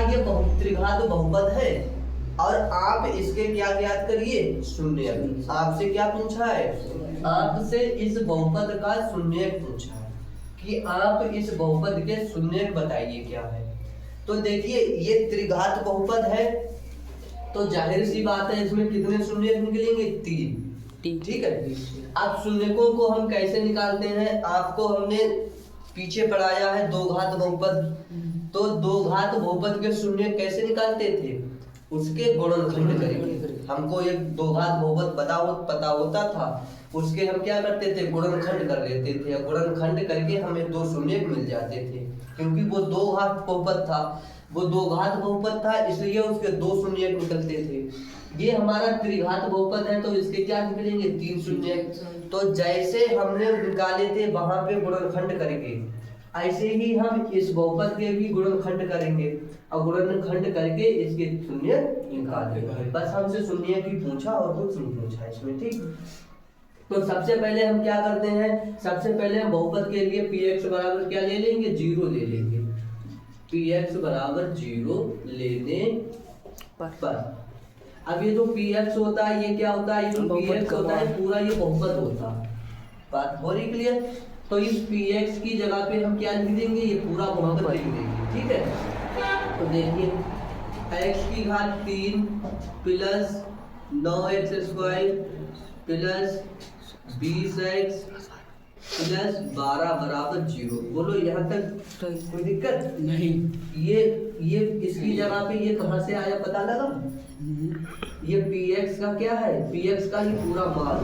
ये त्रिघात बहुपद है और आप इसके क्या ज्ञात करिए, शून्य। आपसे क्या पूछा है, आपसे इस बहुपद का शून्य पूछा है कि आप इस बहुपद के शून्य बताइए क्या है। तो देखिए ये त्रिघात बहुपद है तो जाहिर सी बात है इसमें कितने शून्य निकलेंगे, 3। ठीक है, अब शून्यकों को हम कैसे निकालते हैं, आपको हमने पीछे पढ़ाया है दो घात बहुपद। तो दो घात बहुपद के शून्य कैसे निकालते थे, उसके गुणनखंड करेंगे। हमको एक दो घात बहुपद पता होता था, उसके हम क्या करते थे, गुणनखंड कर लेते थे। गुणनखंड करके हमें दो शून्य मिल जाते थे, क्योंकि वो दो घात बहुपद था, वो दो घात बहुपद था, इसलिए उसके दो शून्य निकलते थे। ये हमारा त्रिघात बहुपद है तो इसके क्या निकलेंगे, 3 शून्य। तो जैसे हमने निकाले थे वहां पे गुणनखंड करके, ऐसे ही हम इस बहुपद के भी गुणनखंड करेंगे और गुणनखंड करके इसके शून्य निकाल देंगे। बस हमसे शून्य की पूछा और कुछ नहीं पूछा इसमें। ठीक, तो सबसे पहले हम क्या करते हैं, सबसे पहले हम बहुपद के लिए px बराबर क्या ले लेंगे, 0 ले लेंगे। px बराबर 0 लेने पर अब ये जो px होता है ये क्या होता है, ये जो px होता है पूरा ये बहुपद होता है। बात हो रही क्लियर। तो इस px की जगह पे हम क्या लिख देंगे, ये पूरा बहुपद लिख देंगे। ठीक है, तो देखिए x की घात 3 plus 9x² plus 20x plus 12 बराबर 0। बोलो यहाँ तक कोई दिक्कत नहीं। ये इसकी जगह पे ये कहाँ से आया पता लगा, ये px का क्या है, px का ये पूरा मान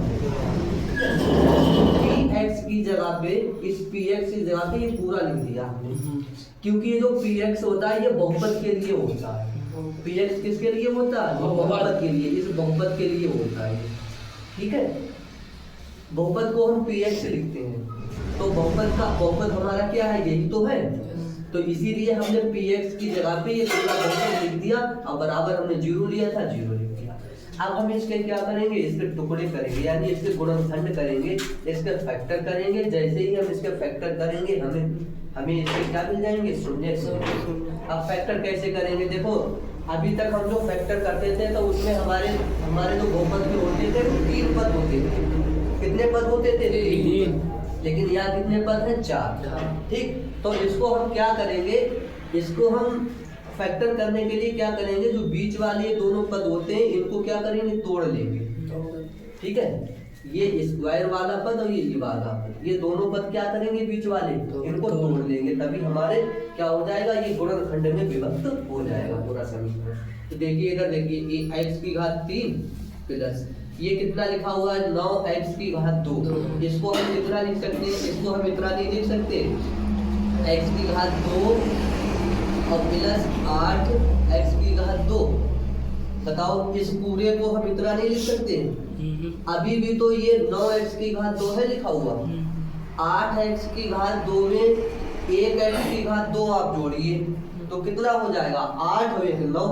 px की जगह पे, इस px की जगह पे ये पूरा लिख दिया हमने, क्योंकि ये जो px होता है ये बहुपद के लिए होता है। px किसके लिए होता है, बहुपद के लिए, इस बहुपद के लिए होता है। ठीक है, बहुपद को हम px से लिखते हैं, तो बहुपद हमारा क्या है, यही तो है। तो इसीलिए हमने px की जगह पे ये पूरा बहुपद लिख दिया और बराबर हमने 0 लिया था, 0 लिख दिया। अब हम इसके क्या करेंगे, इसके टुकड़े करेंगे, यानी इसके गुणनखंड करेंगे, इसके फैक्टर करेंगे। जैसे ही हम इसके फैक्टर करेंगे हमें इसके क्या मिल जाएंगे, शून्य। अब फैक्टर कैसे करेंगे, देखो अभी तक हम जो फैक्टर करते थे तो उसमें हमारे जो बहुपद के होते थे 3 पद होते थे। कितने पद होते थे, 3। लेकिन यहाँ कितने पद हैं, 4। ठीक, तो इसको हम क्या करेंगे, इसको हम फैक्टर करने के लिए क्या करेंगे, जो बीच वाले दोनों पद होते हैं इनको क्या करेंगे, तोड़ लेंगे। ठीक है, ये स्क्वायर वाला पद और ये वाला पद, ये दोनों पद क्या करेंगे, बीच वाले इनको तोड़ लेंगे, तभी हमारे क्या हो जाएगा, ये गुणनखंड में विभक्त हो जाएगा पूरा समीकरण। तो देखिए इधर देखिए, ये x की घात 3 प्लस ये कितना लिखा हुआ है, 9x की घात 2। इसको हम कितना लिख सकते हैं, इसको हम इतना नहीं लिख सकते, x की घात 2 और प्लस 8x की घात 2। बताओ इस पूरे को हम इतना नहीं लिख सकते, अभी भी तो ये 9x की घात 2 है लिखा हुआ। 8x की घात 2 में 1x की घात 2 आप जोड़िए तो कितना हो जाएगा, 8 और 1 9,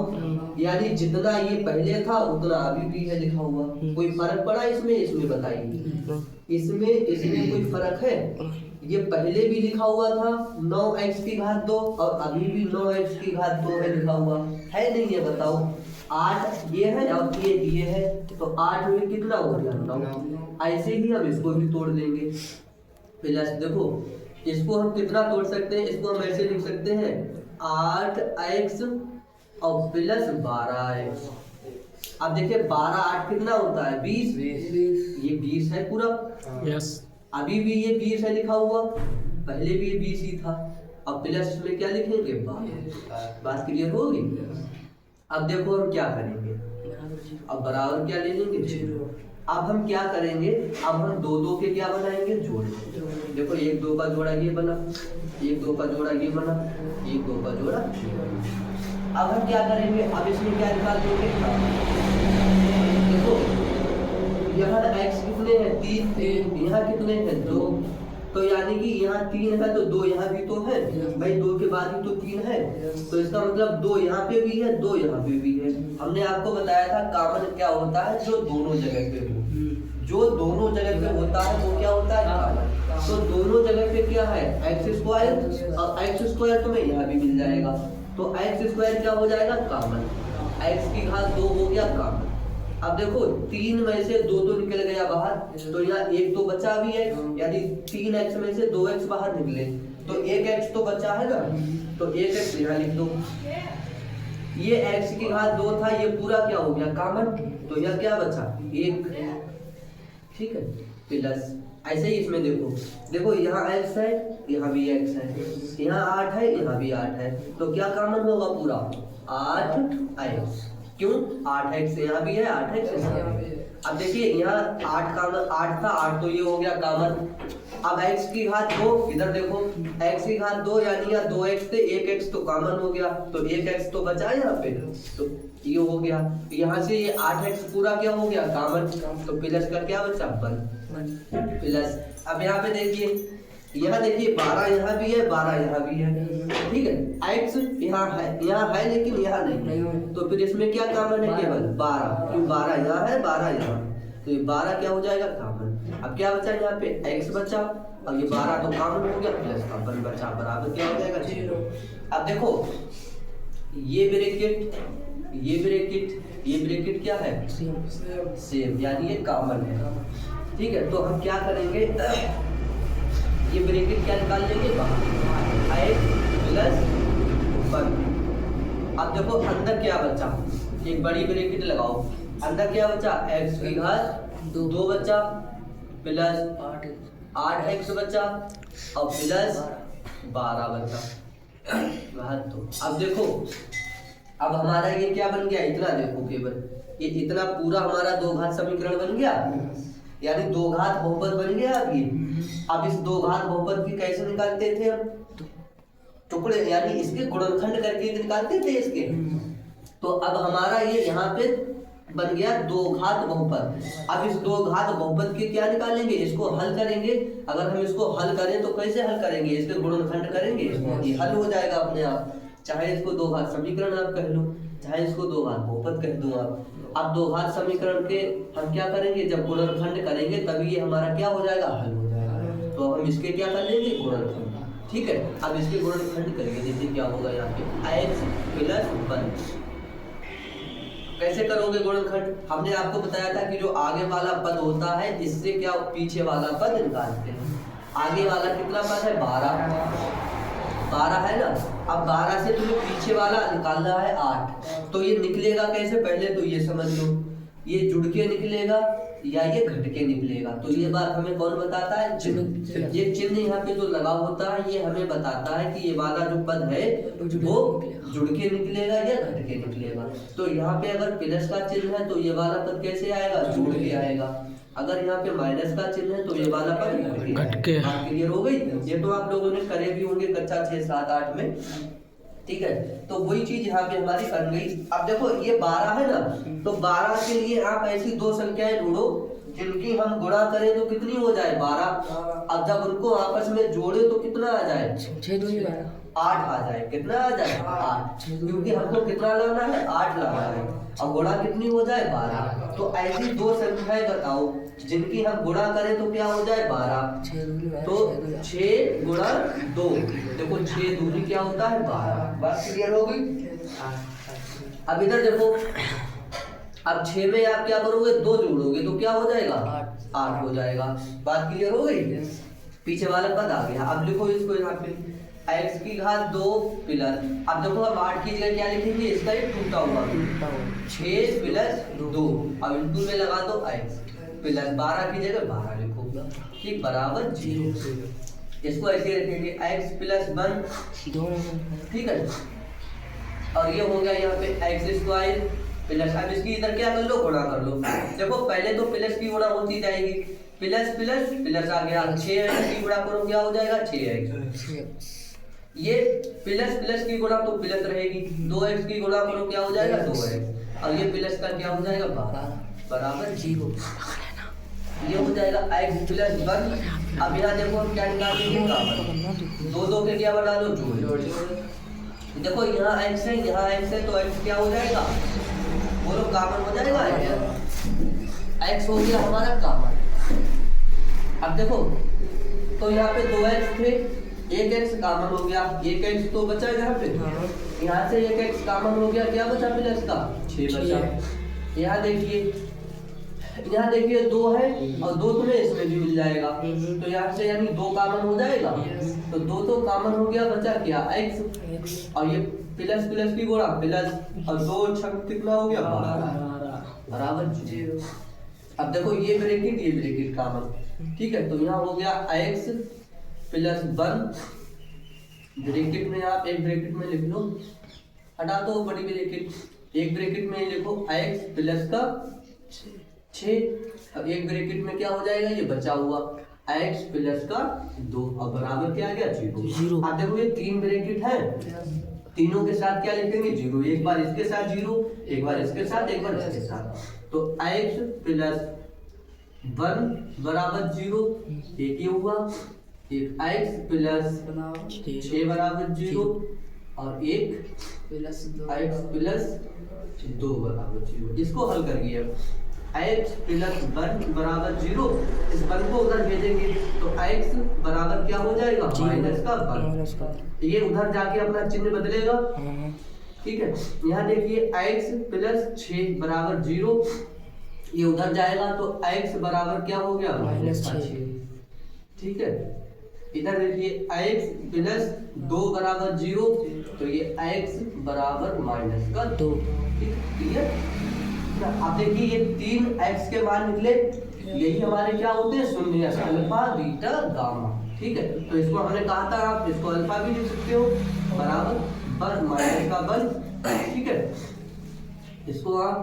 यानी जितना ये पहले था उतना अभी भी है लिखा हुआ। कोई फर्क पड़ा इसमें बताइए, इसमें कोई फर्क है, ये पहले भी लिखा हुआ था 9x की घात 2 और अभी भी 9x की घात 2 है लिखा हुआ है, नहीं है, बताओ 8 ये है और ये है, तो 8 में कितना हो गया, 9। ऐसे ही हम इसको भी तोड़ देंगे। प्लस देखो इसको हम कितना तोड़ सकते हैं, इसको हम ऐसे लिख सकते हैं 8x और प्लस 12x। अब देखिए 12 8 कितना होता है, 20। ये 20 है पूरा, यस। अभी भी ये 20 है लिखा हुआ, पहले भी ये 20 ही था। अब प्लस में क्या लिखेंगे, 12। बात क्लियर होगी। अब देखो हम क्या करेंगे, अब बराबर क्या ले लेंगे, 0। अब हम क्या करेंगे, अब हम 2 के क्या बनाएंगे, जोड़। देखो 1 2 का जोड़ा ये बना, 1 2 का जोड़ा ये बना, 1 2 का जोड़ा। अब हम क्या करेंगे, अब इसमें क्या निकाल देंगे, देखो यहाँ x कितने हैं, 3, यहाँ कितने हैं, 2। तो यानी कि यहाँ 3 है तो 2 यहाँ भी तो है भाई, 2 के बाद भी तो 3 है, तो इसका मतलब 2 यहाँ पे भी है, 2 यहाँ पे भी है। हमने आपको बताया था कॉमन क्या होता है, जो दोनों जगह पे हो, जो दोनों जगह पे होता है वो क्या होता है, कॉमन। तो दोनों जगह पे क्या है, x² और x² तुम्हें यहाँ भी मिल जाएगा, तो एक्स स्क्वायर क्या हो जाएगा, कॉमन। एक्स की घात 2 हो गया कॉमन। अब देखो 3 में से 2 तो निकल गया बाहर, तो यहाँ 1 तो बचा भी है, यानी 3x में से 2x बाहर निकले, तो 1x तो बचा है ना, तो 1x यहाँ लिख दो। ये x की घात 2 था, ये पूरा क्या हो गया, कॉमन, तो यह क्या बचा, 1, ठीक है, प्लस ऐसे ही इसमें देखो यहाँ x है, यहाँ भी x है, यहाँ 8 है, यहाँ भी 8 है, तो क्या कॉमन होगा पूरा, 8x। क्यों, 8x यहाँ भी है, 8x यहाँ भी है। अब देखिए यहाँ 8 कॉमन, 8 था, 8 तो ये हो गया कॉमन। अब x की घात 2, इधर देखो x की घात 2 यानी यहाँ 2x थे, 1x तो कॉमन हो गया, तो 1x तो बचा यहाँ पे, तो ये हो गया। यहाँ से ये 8x पूरा क्या हो गया, कॉमन, तो प्लस का क्या बचा, 1 प्लस। अब यहाँ पे देखिए, यहाँ देखिए 12 यहाँ भी है, 12 यहाँ भी है, ठीक है, x यहाँ है लेकिन यहाँ नहीं, तो फिर इसमें क्या कॉमन है, केवल 12, क्यों 12 यहाँ है, 12 यहाँ, तो ये 12 क्या हो जाएगा, कॉमन। अब क्या बचा यहाँ पे, x बचा, अब ये 12 तो कॉमन हो गया, प्लस का 1 बचा, बराबर क्या हो जाएगा, 0। अब देखो ये ब्रैकेट क्या है, सेम, यानी ये कॉमन है, ठीक है। तो हम क्या करेंगे, ये ब्रैकेट क्या निकाल लेंगे, x प्लस 1। अब देखो अंदर क्या बचा, एक बड़ी ब्रैकेट लगाओ, अंदर क्या बचा, x की घात 2 बचा, प्लस 8x बचा, और प्लस 12 बचा। तो अब देखो, अब हमारा ये क्या बन गया, इतना देखो, केवल ये इतना पूरा हमारा 2 घात समीकरण बन गया, यानी 2 घात बहुपद बन गया। अब इस 2 घात बहुपद की कैसे निकालते थे हम, टुकड़े, यानी इसके गुणनखंड करके निकालते थे इसके। तो अब हमारा ये यहाँ पे बन गया 2 घात बहुपद। अब इस 2 घात बहुपद के क्या निकालेंगे, इसको हल करेंगे। अगर हम इसको हल करें तो कैसे हल करेंगे, इसके गुणनखंड करेंगे, ये हल हो जाएगा अपने आप। चाहे इसको 2 घात समीकरण आप कह लो, चाहे इसको 2 घात बहुपद कह दो आप। अब 2 घात समीकरण के हम क्या करेंगे, जब गुणनखंड करेंगे तभी ये हमारा क्या हो जाएगा, हल हो जाएगा। तो हम इसके क्या कर लेंगे, गुणनखंड, ठीक है। अब इसके गुणनखंड करेंगे, जैसे क्या होगा यहाँ पे x प्लस 1। कैसे करोगे गुणनखंड, हमने आपको बताया था कि जो आगे वाला पद होता है इससे क्या पीछे वाला पद निकालते हैं। आगे वाला कितना पद है, 12 है ना। अब 12 से तुम्हें पीछे वाला निकालना है 8, तो ये निकलेगा कैसे, पहले तो ये समझ लो, ये जुड़ के निकलेगा या ये घट के निकलेगा। तो ये बात हमें कौन बताता है, चिन्ह। ये चिन्ह यहाँ पे जो लगा होता है ये हमें बताता है कि ये वाला जो पद है वो जुड़ के निकलेगा या घट के निकलेगा। तो यहाँ पे अगर प्लस का चिन्ह है तो ये वाला पद कैसे आएगा, जुड़ के आएगा। अगर यहाँ पे माइनस का चिन्ह है तो ये वाला पद घट के। क्लियर हो गई, ये तो आप लोगों ने करे भी होंगे कक्षा 6, 7, 8 में, ठीक है। तो वही चीज यहाँ पे हमारी बन गई। अब देखो ये 12 है ना, तो 12 के लिए आप ऐसी 2 संख्याएं ढूंढो जिनकी हम गुणा करें तो कितनी हो जाए, 12। अब जब उनको आपस में जोड़े तो कितना आ जाए, 8 आ जाए। कितना आ जाए, 8, क्योंकि हमको कितना लाना है, 8 लाना है। अब गुणा कितनी हो जाए, 12। तो ऐसी 2 संख्याएं बताओ जिनकी हम गुणा करें तो क्या हो जाए, 12। तो 6 गुणा 2, देखो 6 दूनी क्या होता है, 12। बात क्लियर हो गई। अब इधर देखो, अब 6 में आप क्या करोगे, 2 जोड़ोगे तो क्या हो जाएगा, 8 हो जाएगा। बात क्लियर हो गई, पीछे वाला पद आ गया। अब लिखो इसको यहाँ पे, x की घात 2 प्लस, अब देखो अब 8 की जगह क्या लिखेंगे, इसका एक टूटा हुआ 6 प्लस 2, अब इनटू में लगा दो x प्लस 12 की जगह 12 लिखो, ठीक, बराबर 0। इसको ऐसे रखेंगे x प्लस 1, ठीक है। और ये हो गया यहाँ पे x स्क्वायर प्लस, अब इसकी इधर क्या कर लो, गुणा कर लो। देखो पहले तो प्लस की गुणा होती जाएगी, प्लस प्लस प्लस आ गया, 6x की गुणा करो क्या हो जाएगा, 6x। ये प्लस प्लस की गुणा तो प्लस रहेगी, 2x की गुणा करो क्या हो जाएगा, 2x। और ये प्लस का क्या हो जाएगा, 12 बराबर 0। ये हो जाएगा x प्लस 1। अब यहाँ देखो हम क्या निकालेंगे, कॉमन, 2 के क्या बना लो, जोड़। देखो यहाँ x है, यहाँ x है, तो x क्या हो जाएगा, बोलो कॉमन हो जाएगा, x हो गया हमारा कॉमन। अब देखो तो यहाँ पे 2x थे, एक एक्स कॉमन हो गया, एक एक्स तो बचा यहाँ पे, यहाँ से एक एक्स कॉमन हो गया, क्या बचा प्लस का 6 बचा। यहाँ देखिए 2 है और 2 तुम्हें इसमें भी मिल जाएगा, तो यहाँ से यानी 2 कॉमन हो जाएगा, तो 2 तो कॉमन हो गया, बचा क्या x, और ये प्लस प्लस की गुणा प्लस, और 2 छक कितना हो गया 12 बराबर 0। अब देखो ये ब्रैकेट कॉमन, ठीक है, तो यहाँ हो गया x प्लस 1, ब्रैकेट में आप एक ब्रैकेट में लिख लो, हटा दो बड़ी ब्रैकेट, एक ब्रैकेट में लिखो x प्लस का 6, अब एक ब्रैकेट में क्या हो जाएगा, ये बचा हुआ x प्लस का 2, और बराबर क्या आ गया 0। अब देखो ये 3 ब्रैकेट है, तीनों के साथ क्या लिखेंगे 0, एक बार इसके साथ 0, एक बार इसके साथ, एक बार इसके साथ, तो x प्लस 1 बराबर 0, एक ये हुआ, एक x प्लस 6 बराबर 0, और एक x प्लस 2 बराबर 0। इसको हल करिए, x प्लस 1 बराबर 0, इस 1 को उधर भेजेंगे तो x बराबर क्या हो जाएगा माइनस का 1, ये उधर जाके अपना चिन्ह बदलेगा, ठीक है। यहाँ देखिए x प्लस 6 बराबर 0, ये उधर जाएगा तो x बराबर क्या हो गया माइनस का 6, ठीक है। इधर देखिए x प्लस 2 बराबर 0, तो ये x बराबर माइनस का 2, ठीक है। अब देखिए ये 3 x के मान निकले, यही हमारे क्या होते हैं शून्य, अल्फा बीटा गामा, ठीक है। तो इसको हमने कहा था, आप इसको अल्फा भी लिख सकते हो, बराबर माइनस का 1, ठीक है। इसको आप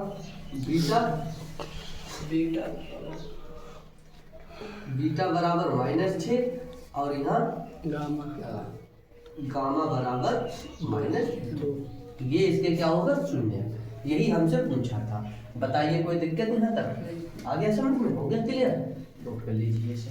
बीटा बराबर -6, और यहाँ गामा बराबर -2, ये इसके क्या होगा 0। यही हमसे पूछा था, बताइए कोई दिक्कत यहाँ तक आ गया, समझ में हो गया क्लियर, नोट कर लीजिए इसे।